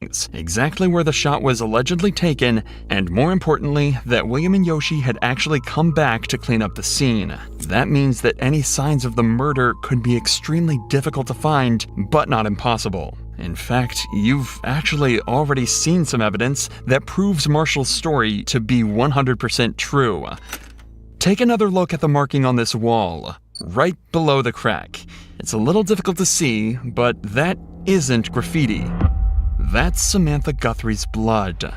exactly where the shot was allegedly taken, and more importantly, that William and Yoshi had actually come back to clean up the scene. That means that any signs of the murder could be extremely difficult to find, but not impossible. In fact, you've actually already seen some evidence that proves Marshall's story to be 100% true. Take another look at the marking on this wall, right below the crack. It's a little difficult to see, but that isn't graffiti. That's Samantha Guthrie's blood.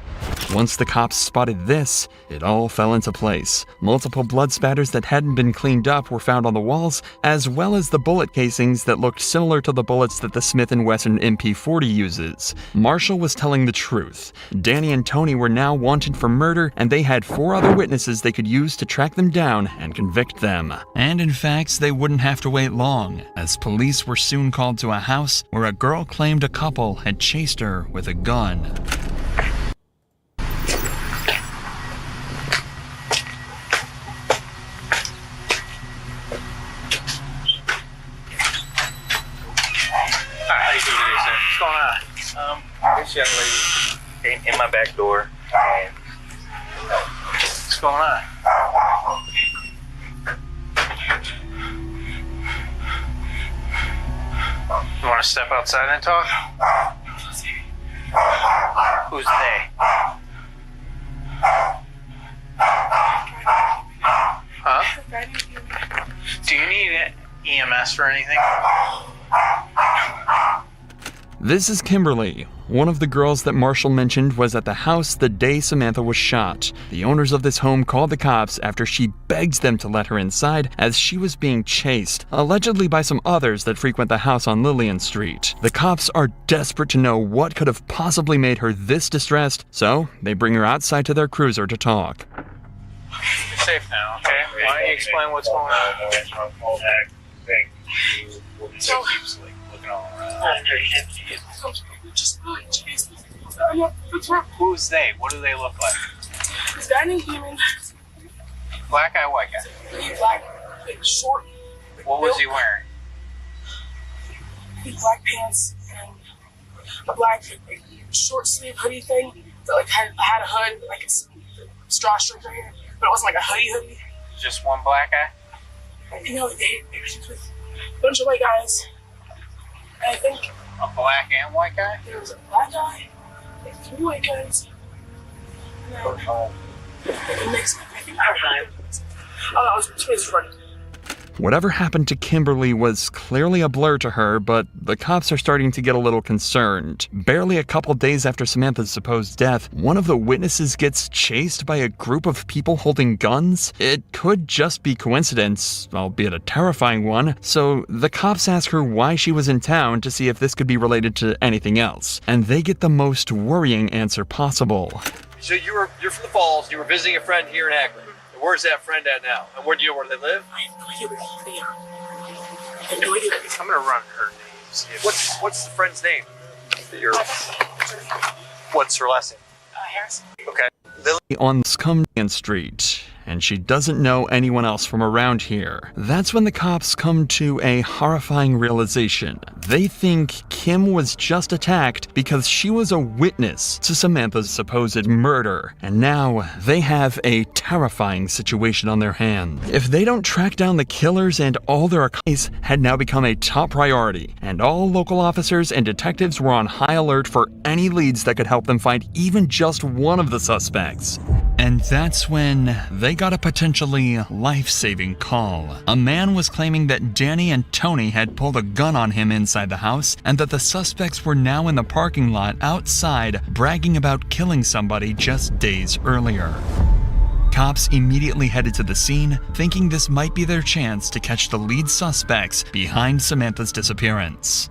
Once the cops spotted this, it all fell into place. Multiple blood spatters that hadn't been cleaned up were found on the walls, as well as the bullet casings that looked similar to the bullets that the Smith & Wesson MP40 uses. Marshall was telling the truth. Danny and Tony were now wanted for murder, and they had 4 other witnesses they could use to track them down and convict them. And in fact, they wouldn't have to wait long, as police were soon called to a house where a girl claimed a couple had chased her with a gun. This young lady came in my back door and what's going on? You want to step outside and talk? Who's they? Huh? Do you need EMS for anything? This is Kimberly. One of the girls that Marshall mentioned was at the house the day Samantha was shot. The owners of this home called the cops after she begged them to let her inside as she was being chased, allegedly by some others that frequent the house on Lillian Street. The cops are desperate to know what could have possibly made her this distressed, so they bring her outside to their cruiser to talk. You're safe now, okay? Why don't you explain what's going on? So, who's they? What do they look like? This guy named Demon. Black guy, white guy? He's black, like short. What was he wearing? He's black pants and a black like, short sleeve hoodie thing that like had a hood, like it's drawstrings right here, but it wasn't like a hoodie. Just one black guy? You know, they was with a bunch of white guys. And I think a black and white guy? There was a black guy, like 3 white guys, and then like a mix. I think I was running. Whatever happened to Kimberly was clearly a blur to her, but the cops are starting to get a little concerned. Barely a couple days after Samantha's supposed death, one of the witnesses gets chased by a group of people holding guns. It could just be coincidence, albeit a terrifying one, so the cops ask her why she was in town to see if this could be related to anything else, and they get the most worrying answer possible. So you're from the Falls, you were visiting a friend here in Akron. Where's that friend at now? And where do you know where they live? I have no idea where they are. I have no idea. I'm gonna run her name. What's the friend's name? What's her last name? Harrison. Okay. On Cumberland Street, and she doesn't know anyone else from around here. That's when the cops come to a horrifying realization. They think Kim was just attacked because she was a witness to Samantha's supposed murder, and now they have a terrifying situation on their hands. If they don't track down the killers, and all their case had now become a top priority, and all local officers and detectives were on high alert for any leads that could help them find even just one of the suspects. And that's when they got a potentially life-saving call. A man was claiming that Danny and Tony had pulled a gun on him inside the house, and that the suspects were now in the parking lot outside bragging about killing somebody just days earlier. Cops immediately headed to the scene, thinking this might be their chance to catch the lead suspects behind Samantha's disappearance.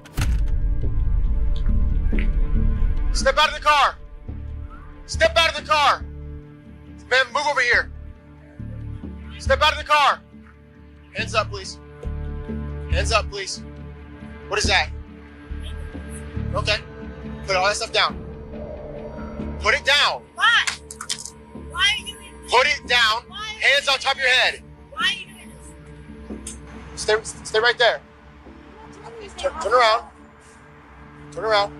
Step out of the car! Step out of the car! Man, move over here. Step out of the car. Hands up, please. Hands up, please. What is that? Okay. Put all that stuff down. Put it down. Why? Why are you doing this? Put it down. Why? Hands on top of your head. Why are you doing this? Stay right there. Turn around. Turn around.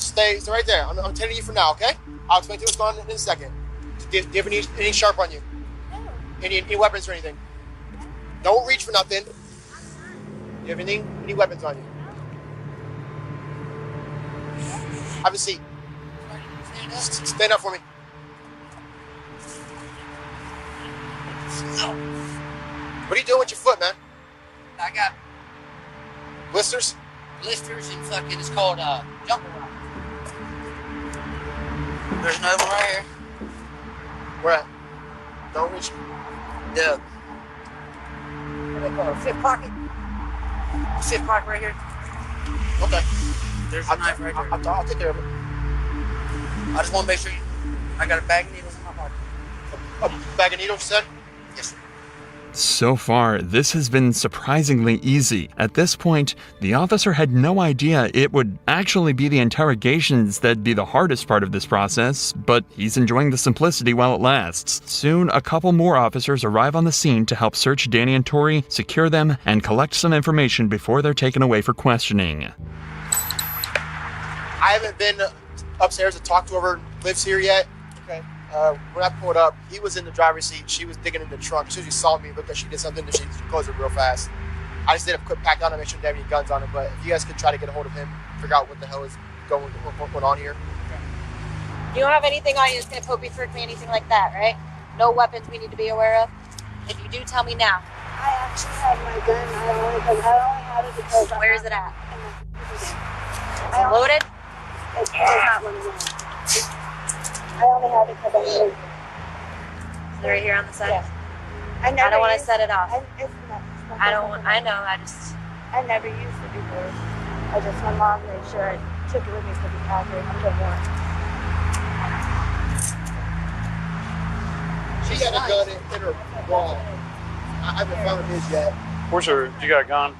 Stay right there. I'm tending you for now, okay? I'll explain to you what's going on in a second. Do you have any sharp on you? No. Any weapons or anything? Don't reach for nothing. Do you have any weapons on you? Have a seat. Stand up for me. What are you doing with your foot, man? I got Blisters? blisters and fucking, it's called jumper rock. There's another one right here. Where at? Don't reach. The what do they call it? Fifth pocket. Fifth pocket right here. Okay. There's a knife right there. I'll take care of it. I just want to make sure I got a bag of needles in my pocket. A bag of needles, you said? Yes, sir. So far, this has been surprisingly easy. At this point, the officer had no idea it would actually be the interrogations that'd be the hardest part of this process, but he's enjoying the simplicity while it lasts. Soon, a couple more officers arrive on the scene to help search Danny and Tori, secure them, and collect some information before they're taken away for questioning. I haven't been upstairs to talk to whoever lives here yet. Okay. When I pulled up, he was in the driver's seat. She was digging in the trunk. As soon as she saw me, because she did something, she closed it real fast. I just did a quick pat down to make sure they have any guns on it. But if you guys could try to get a hold of him, figure out what the hell is going on here. You don't have anything on you that's gonna poke me, frick me, anything like that, right? No weapons we need to be aware of. If you do, tell me now. I actually have my gun. I only have it because. Where is it at? Is it Loaded? It's not loaded. I only have it because I'm lazy. Is it right here on the side? Yes. I don't want to set it off. It's not I don't want. I know. I never used it before. My mom made sure I took it with me to the factory. I'm good more. She got a gun in her wall. I haven't found his yet. Where's her? You got a gun?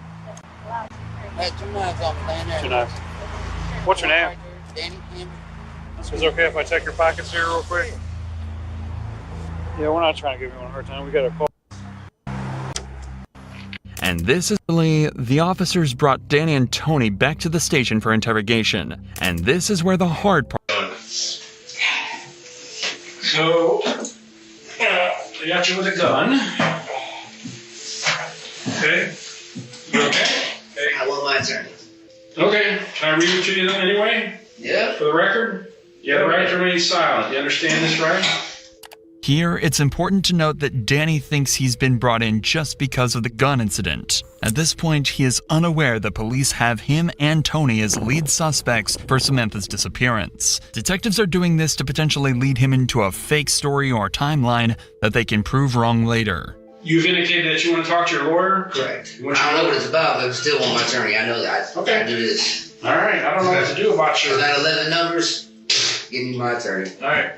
I had 2 knives on me laying there. 2 knives. What's your name? Danny Cameron. Is it okay if I check your pockets here real quick? Yeah, we're not trying to give anyone a hard time. We got a call. And this is the officers brought Danny and Tony back to the station for interrogation. And this is where the hard part. So, they got you with a gun. Okay. You okay? I want my attorney. Okay. Can I read it to you then anyway? Yeah. For the record? You have the right to remain silent. You understand this, right? Here, it's important to note that Danny thinks he's been brought in just because of the gun incident. At this point, he is unaware that police have him and Tony as lead suspects for Samantha's disappearance. Detectives are doing this to potentially lead him into a fake story or timeline that they can prove wrong later. You've indicated that you want to talk to your lawyer? Correct. You want I don't know what it's about, but I still want my attorney. I know that. Okay. I do this. All right. I don't know what to do about So your... that 11 numbers, give me my attorney. All right.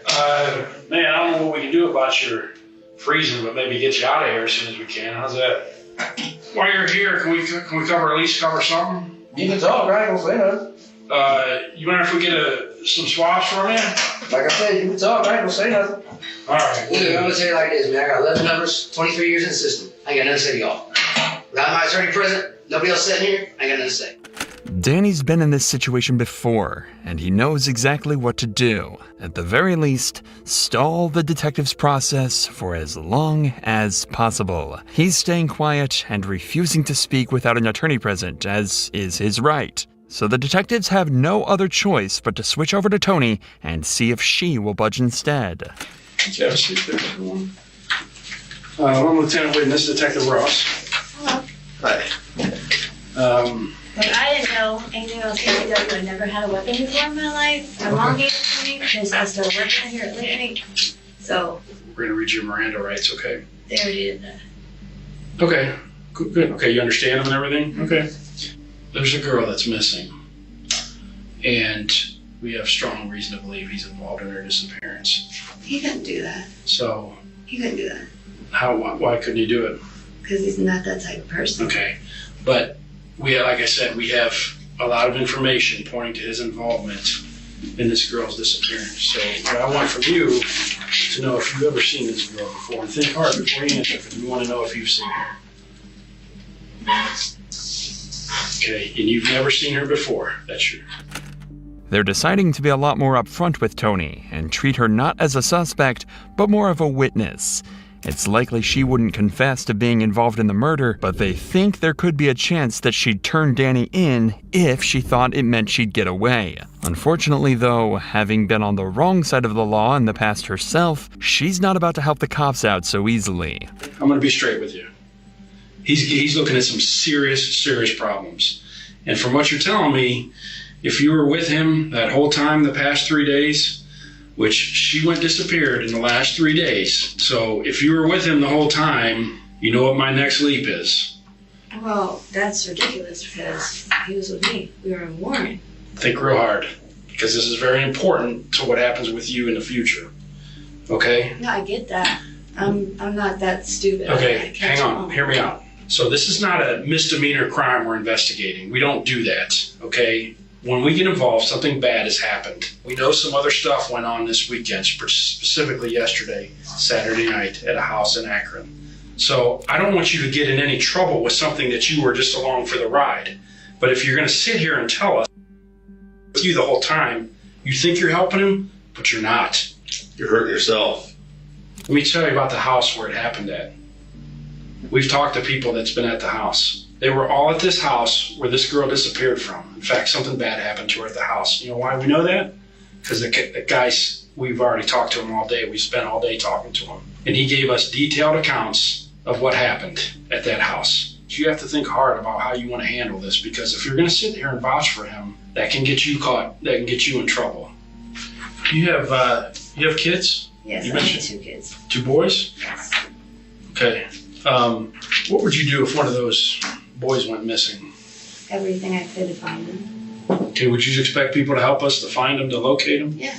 Man, I don't know what we can do about your freezing, but maybe get you out of here as soon as we can. How's that? While you're here, can we cover, at least cover something? You can talk, right? I don't say nothing. You mind if we get some swabs from you? Like I said, you can talk, I don't say nothing. All right. Look, I'm gonna tell you like this, man. I got 11 numbers, 23 years in the system. I ain't got nothing to say to y'all. Without my attorney present, nobody else sitting here, I ain't got nothing to say. Danny's been in this situation before, and he knows exactly what to do. At the very least, stall the detective's process for as long as possible. He's staying quiet and refusing to speak without an attorney present, as is his right. So the detectives have no other choice but to switch over to Tony and see if she will budge instead. Let's have a seat there, everyone. I'm Lieutenant Whitten. This is Detective Ross. Hello. Hi. But I didn't know anything about CCW. I never had a weapon before in my life. My mom gave it to me because I started working here at Litany. So We're gonna read your Miranda rights, okay? they already did that. Okay. Good. Okay, you understand them and everything? Okay. There's a girl that's missing, and we have strong reason to believe he's involved in her disappearance. He couldn't do that. So, He couldn't do that why couldn't he do it? because he's not that type of person. Okay, but like I said, we have a lot of information pointing to his involvement in this girl's disappearance. So what I want from you to know if you've ever seen this girl before, and think hard before you answer, because we want to know if you've seen her. Okay, and you've never seen her before, that's true. they're deciding to be a lot more upfront with Tony and treat her not as a suspect, but more of a witness. It's likely she wouldn't confess to being involved in the murder, but they think there could be a chance that she'd turn Danny in if she thought it meant she'd get away. Unfortunately though, having been on the wrong side of the law in the past herself, she's not about to help the cops out so easily. I'm gonna be straight with you. He's looking at some serious problems. And from what you're telling me, if you were with him that whole time the past 3 days, which she went disappeared in the last 3 days. So if you were with him the whole time, you know what my next leap is. Well, that's ridiculous because he was with me. We were in Warren. Think real hard, because this is very important to what happens with you in the future. Okay? No, I get that. I'm not that stupid. Okay, hang on, hear me out. So this is not a misdemeanor crime we're investigating. We don't do that, okay? When we get involved, something bad has happened. We know some other stuff went on this weekend, specifically yesterday, Saturday night, at a house in Akron. So I don't want you to get in any trouble with something that you were just along for the ride. But if you're gonna sit here and tell us with you the whole time, you think you're helping him, but you're not. You're hurting yourself. Let me tell you about the house where it happened at. We've talked to people that's been at the house. They were all at this house where this girl disappeared from. In fact, something bad happened to her at the house. You know why we know that? Because the guys, we've already talked to him all day. We spent all day talking to him. And he gave us detailed accounts of what happened at that house. You have to think hard about how you want to handle this, because if you're going to sit here and vouch for him, that can get you caught. That can get you in trouble. You have kids? Yes, You I have mentioned 2 kids. 2 boys? Yes. Okay. What would you do if one of those boys went missing? Everything I could to find them. Okay, would you expect people to help us to find them, to locate them? Yeah.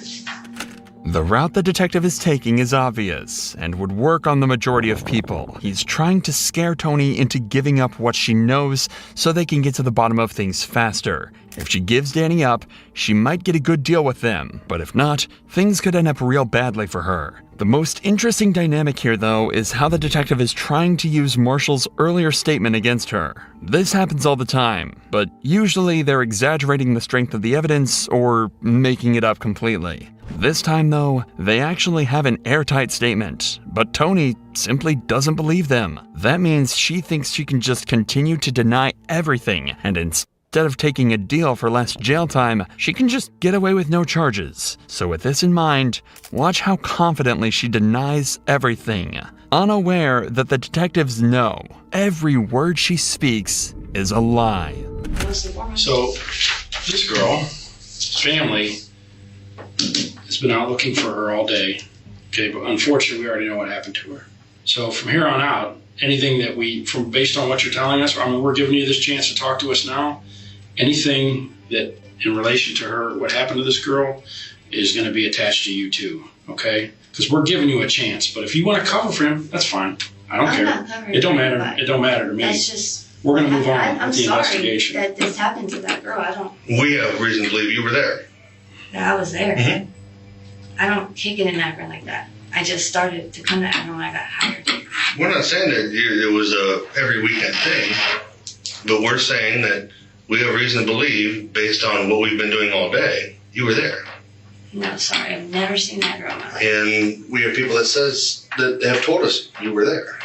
The route the detective is taking is obvious and would work on the majority of people. He's trying to scare Tony into giving up what she knows so they can get to the bottom of things faster. If she gives Danny up, she might get a good deal with them, but if not, things could end up real badly for her. The most interesting dynamic here, though, is how the detective is trying to use Marshall's earlier statement against her. This happens all the time, but usually they're exaggerating the strength of the evidence or making it up completely. This time, though, they actually have an airtight statement, but Tony simply doesn't believe them. That means she thinks she can just continue to deny everything, and instead of taking a deal for less jail time, she can just get away with no charges. So with this in mind, watch how confidently she denies everything, unaware that the detectives know every word she speaks is a lie. So, this girl's family has been out looking for her all day. Okay, but unfortunately, we already know what happened to her. So from here on out, anything that based on what you're telling us, I mean, we're giving you this chance to talk to us now. Anything that in relation to her, what happened to this girl, is going to be attached to you too, okay? Because we're giving you a chance. But if you want to cover for him, that's fine. I don't care. Not covering It don't him, matter. but It don't matter to me. That's just. We're going to move on I'm with the sorry investigation. that this happened to that girl. I don't. We have reason to believe you were there. Yeah, I was there. Mhm. I don't kick it in Akron like that. I just started to come to Akron when I got hired. We're not saying that it was a every weekend thing, but we're saying that we have reason to believe, based on what we've been doing all day, you were there. No, sorry, I've never seen that girl in my life. And we have people that have told us you were there.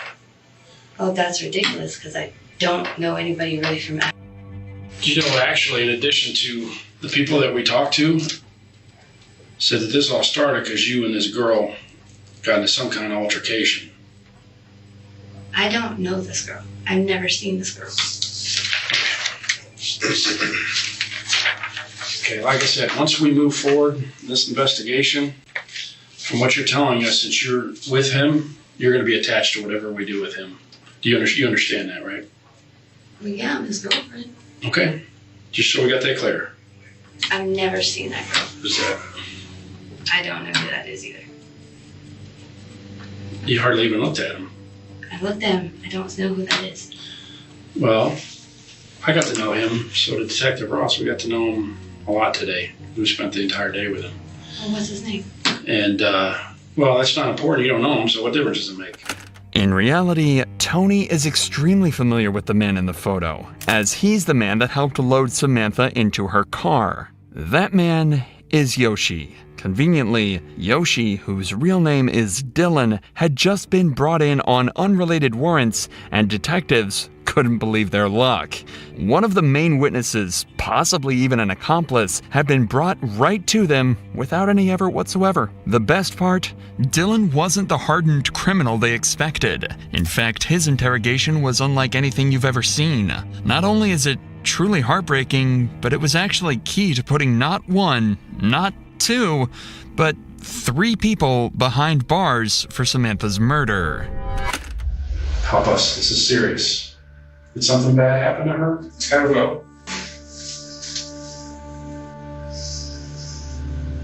Oh, that's ridiculous because I don't know anybody really from Akron. You know, actually, in addition to the people that we talked to, said that this all started because you and this girl got into some kind of altercation. I don't know this girl. I've never seen this girl. Okay, like I said, once we move forward in this investigation, from what you're telling us, since you're with him, you're going to be attached to whatever we do with him. You understand that, right? Well, yeah, I'm his girlfriend. Okay, just so we got that clear. I've never seen that girl. Who's that? I don't know who that is either. You hardly even looked at him. I looked at him. I don't know who that is. Well, I got to know him, so did Detective Ross. We got to know him a lot today. We spent the entire day with him. Well, what's his name? And, well, that's not important. You don't know him, so what difference does it make? In reality, Tony is extremely familiar with the man in the photo, as he's the man that helped load Samantha into her car. That man is Yoshi. Conveniently, Yoshi, whose real name is Dylan, had just been brought in on unrelated warrants, and detectives couldn't believe their luck. One of the main witnesses, possibly even an accomplice, had been brought right to them without any effort whatsoever. The best part? Dylan wasn't the hardened criminal they expected. In fact, his interrogation was unlike anything you've ever seen. Not only is it truly heartbreaking, but it was actually key to putting not one, not two, but 3 people behind bars for Samantha's murder. Help us. This is serious. Did something bad happen to her? I don't know.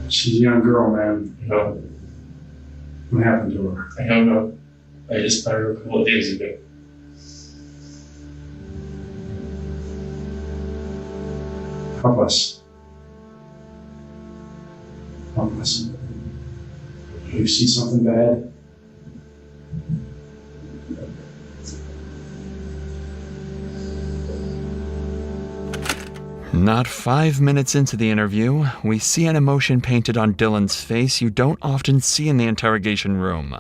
She's a young girl, man. No, What happened to her? I don't know. I just found her a couple of days ago. Help us. Help us. Do you see something bad? Not 5 minutes into the interview, we see an emotion painted on Dylan's face you don't often see in the interrogation room.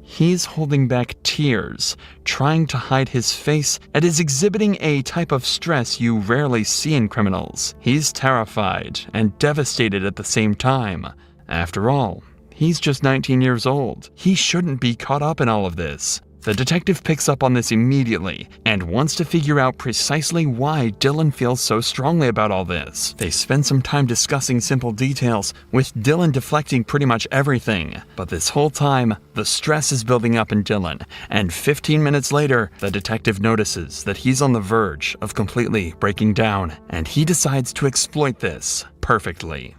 He's holding back tears, trying to hide his face, and is exhibiting a type of stress you rarely see in criminals. He's terrified and devastated at the same time. After all, he's just 19 years old. He shouldn't be caught up in all of this. The detective picks up on this immediately and wants to figure out precisely why Dylan feels so strongly about all this. They spend some time discussing simple details, with Dylan deflecting pretty much everything. But this whole time, the stress is building up in Dylan, and 15 minutes later, the detective notices that he's on the verge of completely breaking down, and he decides to exploit this perfectly.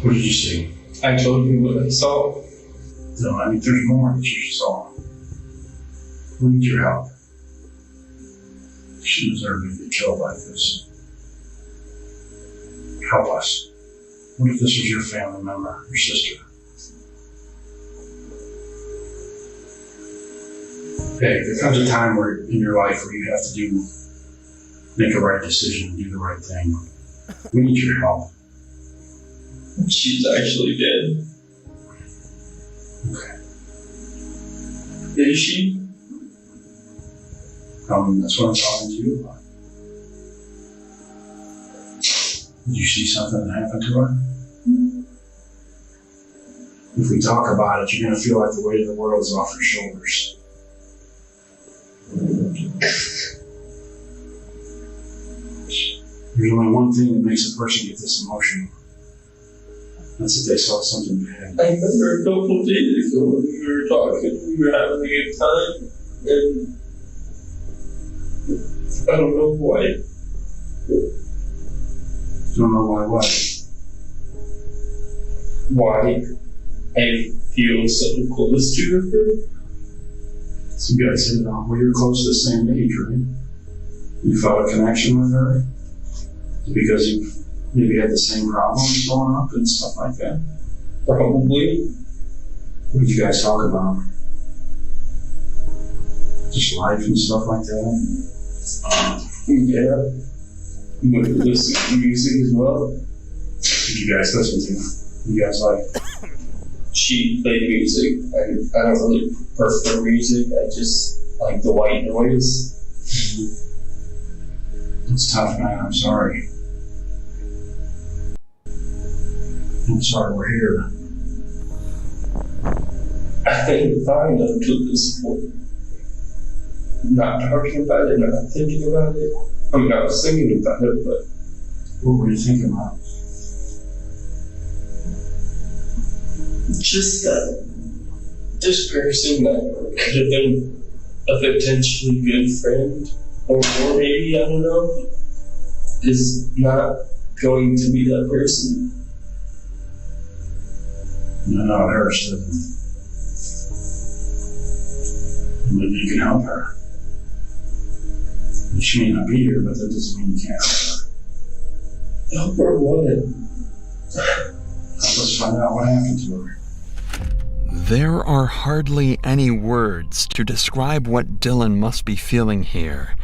What did you see? I told you what I saw. No, I mean, there's more that you saw. We need your help. She deserved to get killed like this. Help us. What if this was your family member, your sister? Hey, there comes a time where in your life where you have to make a right decision, do the right thing. We need your help. She's actually dead. Okay. Is she? That's what I'm talking to you about. Did you see something that happened to her? If we talk about it, you're going to feel like the weight of the world is off your shoulders. There's only one thing that makes a person get this emotional. That's if they saw something bad. I remember a couple of days ago when we were talking, we were having a good time, and I don't know why. Don't know why what? Why I feel so close to her. So you guys said, well, you're close to the same age, right? You felt a connection with her? Because you maybe had the same problems growing up and stuff like that? Probably. What did you guys talk about? Just life and stuff like that? Yeah. We would listen to music as well. What did you guys listen to? You guys like? She played music. I don't really prefer music. I just like the white noise. It's tough, man. I'm sorry. I'm sorry we're here. I think fine until this point. Not talking about it, not thinking about it. I mean, I was thinking about it, but what were you thinking about? Just that this person that could have been a potentially good friend, or more maybe, I don't know, is not going to be that person. No, it hurts, doesn't it? Maybe you can help her. She may not be here, but that doesn't mean you can't help her. Help her what? Help us find out what happened to her. There are hardly any words to describe what Dylan must be feeling here.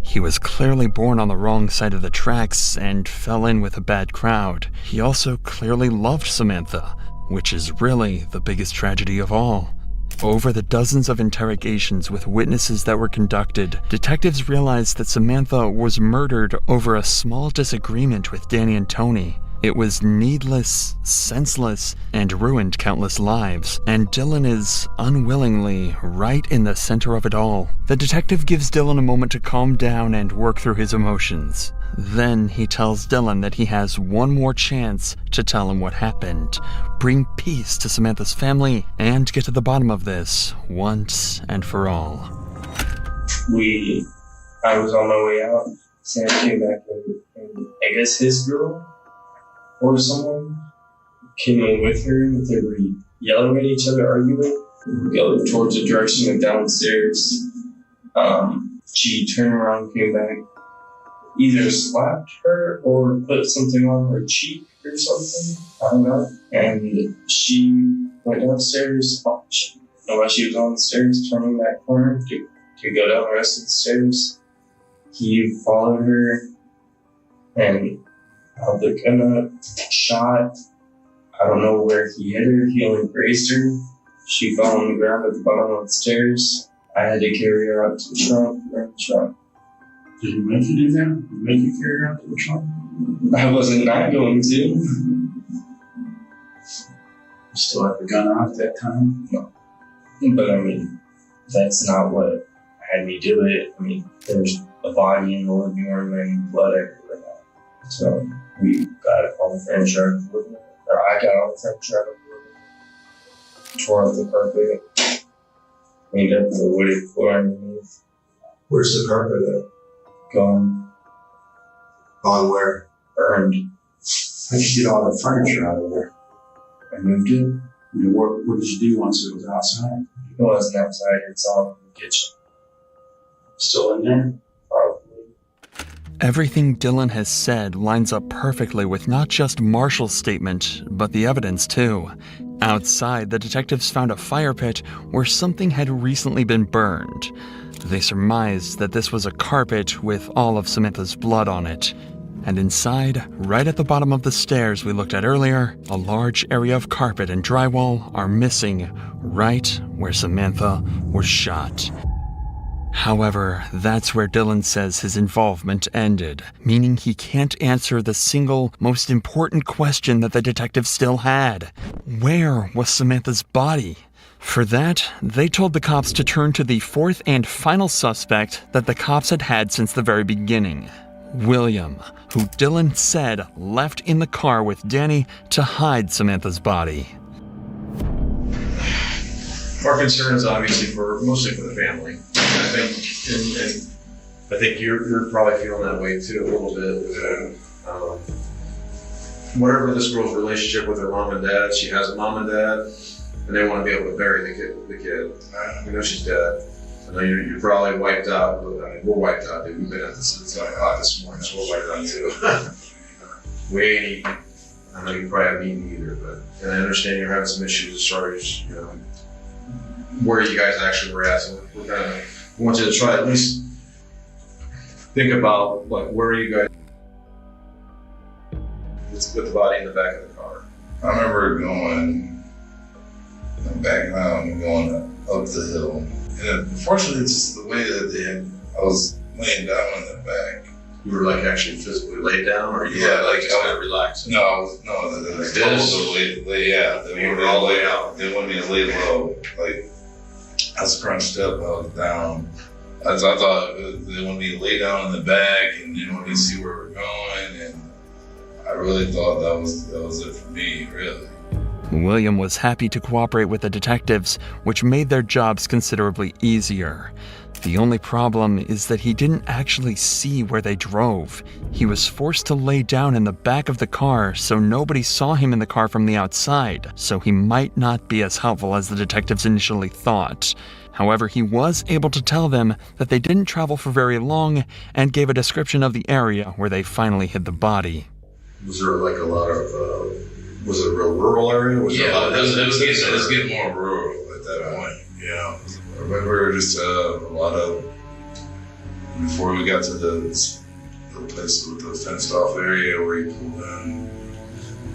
He was clearly born on the wrong side of the tracks and fell in with a bad crowd. He also clearly loved Samantha, which is really the biggest tragedy of all. Over the dozens of interrogations with witnesses that were conducted, detectives realized that Samantha was murdered over a small disagreement with Danny and Tony. It was needless, senseless, and ruined countless lives, and Dylan is unwillingly right in the center of it all. The detective gives Dylan a moment to calm down and work through his emotions. Then he tells Dylan that he has one more chance to tell him what happened, bring peace to Samantha's family, and get to the bottom of this once and for all. I was on my way out. Sam came back and I guess his girl or someone came in with her. They were yelling at each other, arguing. We go towards the direction of downstairs. She turned around, came back, either slapped her or put something on her cheek or something. I don't know. And she went downstairs. While she was on the stairs, turning that corner to go down the rest of the stairs, he followed her and held the gun up, shot. I don't know where he hit her. He only grazed her. She fell on the ground at the bottom of the stairs. I had to carry her out to the trunk. Did he make you do that? Did he make you carry her out to the trunk? I wasn't not going to. You still have the gun out at that time? No. But I mean, that's not what had me do it. I mean, there's a body in the living room and blood everywhere now. So we got all the furniture out of the living room. Or I got all the furniture out of the living room. Tore up the carpet. Cleaned up the wooded floor underneath. Where's the carpet at? Gone. Gone where? Burned. How'd you get all the furniture out of there? I moved it. What did you do once it was outside? It wasn't outside, it's all in the kitchen. Still in there? Probably. Everything Dylan has said lines up perfectly with not just Marshall's statement, but the evidence too. Outside, the detectives found a fire pit where something had recently been burned. They surmised that this was a carpet with all of Samantha's blood on it. And inside, right at the bottom of the stairs we looked at earlier, a large area of carpet and drywall are missing right where Samantha was shot. However, that's where Dylan says his involvement ended, meaning he can't answer the single most important question that the detective still had. Where was Samantha's body? For that, they told the cops to turn to the fourth and final suspect that the cops had had since the very beginning. William, who Dylan said left in the car with Danny to hide Samantha's body. Our concern is obviously mostly for the family. I think, and I think you're probably feeling that way too a little bit. Whatever this girl's relationship with her mom and dad, she has a mom and dad, and they want to be able to bury the kid. I know she's dead. I know you're probably wiped out. I mean, we're wiped out, dude. We've been at this since 9 o'clock this morning, so we're wiped out too. We ain't eating. I know you probably haven't eaten either, and I understand you're having some issues as far as, where you guys actually were at. So we want you to try at least think about, like, where are you guys? Let's put the body in the back of the car. I remember going back home and going up the hill. And unfortunately, just the way that I was laying down in the back. You were like actually physically laid down, or you were like just kind of relaxed? No, like this. They were all laid out. They wanted me to lay low. Like, I was crunched up, I was down. I thought they wanted me to lay down in the back and they wanted me to see where we're going. And I really thought that was it for me, really. William was happy to cooperate with the detectives, which made their jobs considerably easier. The only problem is that he didn't actually see where they drove. He was forced to lay down in the back of the car so nobody saw him in the car from the outside, so he might not be as helpful as the detectives initially thought. However, he was able to tell them that they didn't travel for very long and gave a description of the area where they finally hid the body. Was there like a lot of, was it a real rural area? Was it was getting more rural at that point. I remember just a lot of before we got to the place with the fenced off area where he pulled in,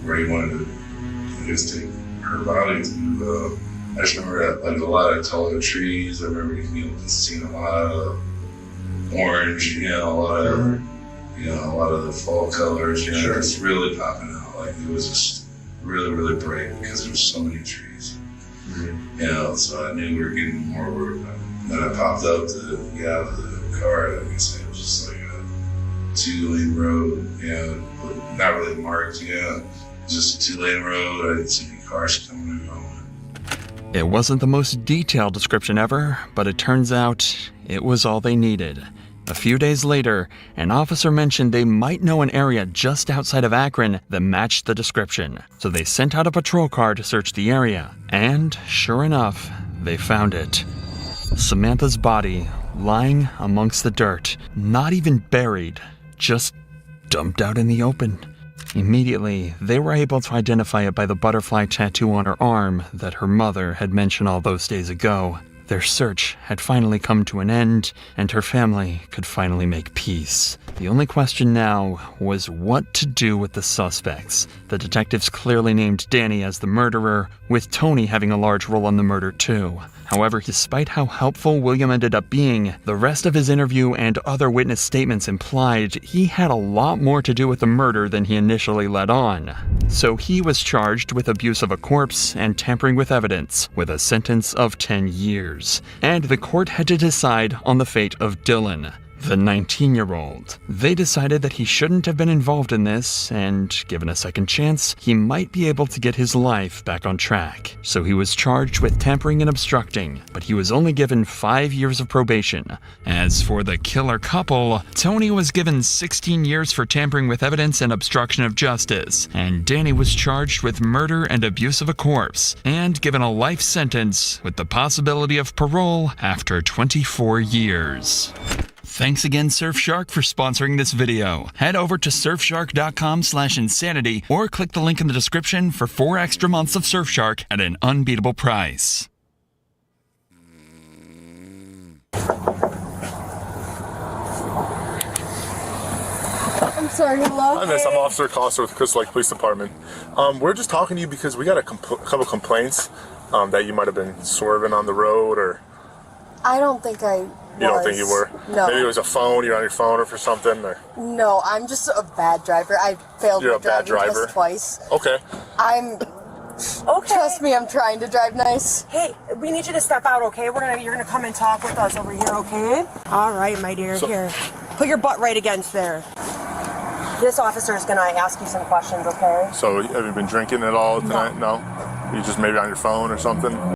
where he wanted to, I guess, take her body to, I just remember like a lot of taller trees. I remember just seeing a lot of orange, a lot of the fall colors, Sure. It's really popping out. Like it was just really, really bright because there was so many trees. So I knew we were getting more work. Then I popped up to get out of the car. Like I said, it was just like a 2-lane road, but not really marked, just a 2-lane road. I didn't see any cars coming and going. It wasn't the most detailed description ever, but it turns out it was all they needed. A few days later, an officer mentioned they might know an area just outside of Akron that matched the description, so they sent out a patrol car to search the area, and sure enough, they found it. Samantha's body lying amongst the dirt, not even buried, just dumped out in the open. Immediately, they were able to identify it by the butterfly tattoo on her arm that her mother had mentioned all those days ago. Their search had finally come to an end, and her family could finally make peace. The only question now was what to do with the suspects. The detectives clearly named Danny as the murderer, with Tony having a large role in the murder too. However, despite how helpful William ended up being, the rest of his interview and other witness statements implied he had a lot more to do with the murder than he initially let on. So he was charged with abuse of a corpse and tampering with evidence, with a sentence of 10 years. And the court had to decide on the fate of Dylan, the 19-year-old. They decided that he shouldn't have been involved in this, and given a second chance, he might be able to get his life back on track. So he was charged with tampering and obstructing, but he was only given 5 years of probation. As for the killer couple, Tony was given 16 years for tampering with evidence and obstruction of justice, and Danny was charged with murder and abuse of a corpse, and given a life sentence with the possibility of parole after 24 years. Thanks again, Surfshark, for sponsoring this video. Head over to surfshark.com/insanity or click the link in the description for 4 extra months of Surfshark at an unbeatable price. I'm sorry, hello? Hi, miss. I'm Officer Coster with Crystal Lake Police Department. We're just talking to you because we got a couple complaints that you might have been swerving on the road, or... I don't think I was. You don't think you were? No. Maybe it was a phone, you're on your phone or for something, or... No, I'm just a bad driver. I failed You're my a bad driving driver? test twice. Okay. Trust me, I'm trying to drive nice. Hey, we need you to step out, okay? You're gonna come and talk with us over here, okay? All right, my dear, here. Put your butt right against there. This officer is gonna ask you some questions, okay? So, have you been drinking at all tonight? No? You just maybe on your phone or something?